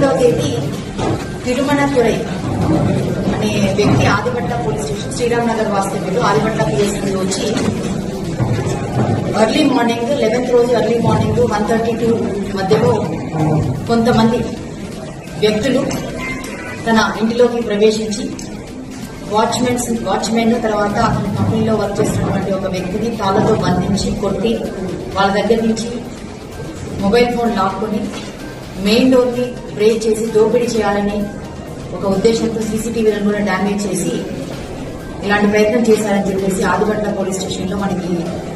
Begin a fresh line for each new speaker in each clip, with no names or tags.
11వ తేదీ తిరుమణతురై అనే వ్యక్తి ఆదిపట్ల పోలీస్ స్టేషన్ శ్రీరామ్ నగర్ వాస్తవ్యులు ఆదిపట్ల పిఎస్ నుండి వచ్చి ఎర్లీ మార్నింగ్ 11th రోజు ఎర్లీ మార్నింగ్ 1:32 మధ్యలో కొంతమంది వ్యక్తులు తన ఇంటిలోకి ప్రవేశించి వాచ్మెన్ తర్వాత అతని కంపెనీలో వర్క్ చేస్తున్నటువంటి ఒక వ్యక్తిని తాళ్లతో బంధించి కొట్టి వాళ్ళ దగ్గర నుంచి మొబైల్ ఫోన్ లాక్కొని మెయిన్ డోర్ ని బ్రేక్ చేసి దోపిడీ చేయాలని ఒక ఉద్దేశంతో సీసీటీవీలను కూడా డ్యామేజ్ చేసి ఇలాంటి ప్రయత్నం చేశారని చెప్పేసి ఆదిపట్ల పోలీస్ స్టేషన్ లో మనకి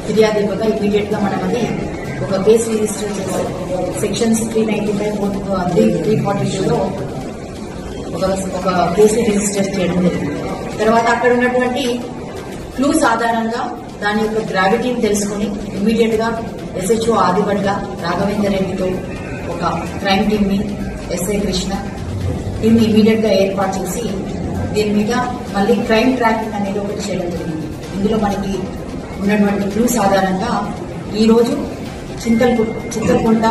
ఫిర్యాదు ఇవ్వగా ఇమీడియట్ గా మనం అది ఒక కేసు రిజిస్టర్ చేశారు. సెక్షన్స్ 395 342 లో ఒక కేసు రిజిస్టర్ చేయడం జరిగింది. తర్వాత అక్కడ ఉన్నటువంటి క్లూస్ ఆధారంగా దాని యొక్క గ్రావిటీని తెలుసుకుని ఇమీడియట్ గా ఎస్హెచ్ఓ ఆదిపట్ల రాఘవేందర్ రెడ్డితో ఒక క్రైమ్ టీమ్ ని ఎస్ఐ కృష్ణ టీమ్ ని ఇమీడియట్ గా ఏర్పాటు చేసి దీని మీద మళ్ళీ క్రైమ్ ట్రాకింగ్ అనేది ఒకటి చేయడం జరిగింది. ఇందులో మనకి ఉన్నటువంటి క్లూస్ ఆధారంగా ఈ రోజు చింతలకుంట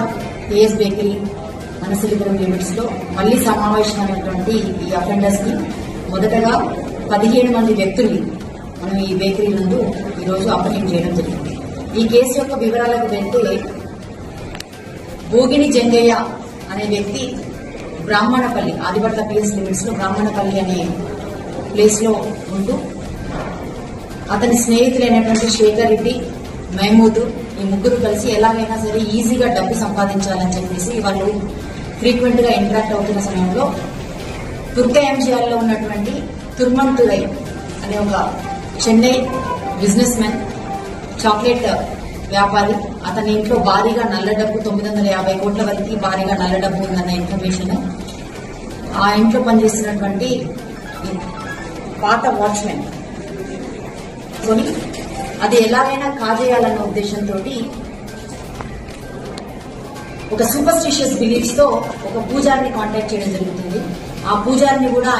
ఏఎస్ బేకరీ మనసిలిపురం లిమిట్స్ లో మళ్లీ సమావేశమైనటువంటి ఈ అఫెండర్స్ ని మొదటగా 17 మంది వ్యక్తుల్ని మనం ఈ బేకరీ నందు ఈ రోజు అప్రహెండ్ చేయడం జరిగింది. ఈ కేసు యొక్క వివరాలకు వెళ్తే భోగిని జంగయ్య అనే వ్యక్తి బ్రాహ్మణపల్లి ఆదిపట్ల పిఎస్ లిమిట్స్ లో బ్రాహ్మణపల్లి అనే ప్లేస్ లో ఉంటూ అతని స్నేహితులైనటువంటి శేఖర్ రెడ్డి మహమూద్ ఈ ముగ్గురు కలిసి ఎలాగైనా సరే ఈజీగా డబ్బు సంపాదించాలని చెప్పేసి వాళ్ళు ఫ్రీక్వెంట్ గా ఇంటరాక్ట్ అవుతున్న సమయంలో తుర్క ఎంజీఆర్లో ఉన్నటువంటి తిరుమణతురై అనే ఒక చెన్నై బిజినెస్ మ్యాన్ చాక్లెట్ వ్యాపారి అతని ఇంట్లో భారీగా నల్ల డబ్బు 950 కోట్ల వరకు భారీగా నల్ల డబ్బు ఉందన్న ఇన్ఫర్మేషన్ ఆ ఇంట్లో పనిచేస్తున్నటువంటి పాత వాచ్మెన్ కొని అది ఎలాగైనా కాజేయాలన్న ఉద్దేశంతో ఒక సూపర్స్టిషియస్ బిలీఫ్స్ తో ఒక పూజారిని కాంటాక్ట్ చేయడం జరుగుతుంది. ఆ పూజారిని కూడా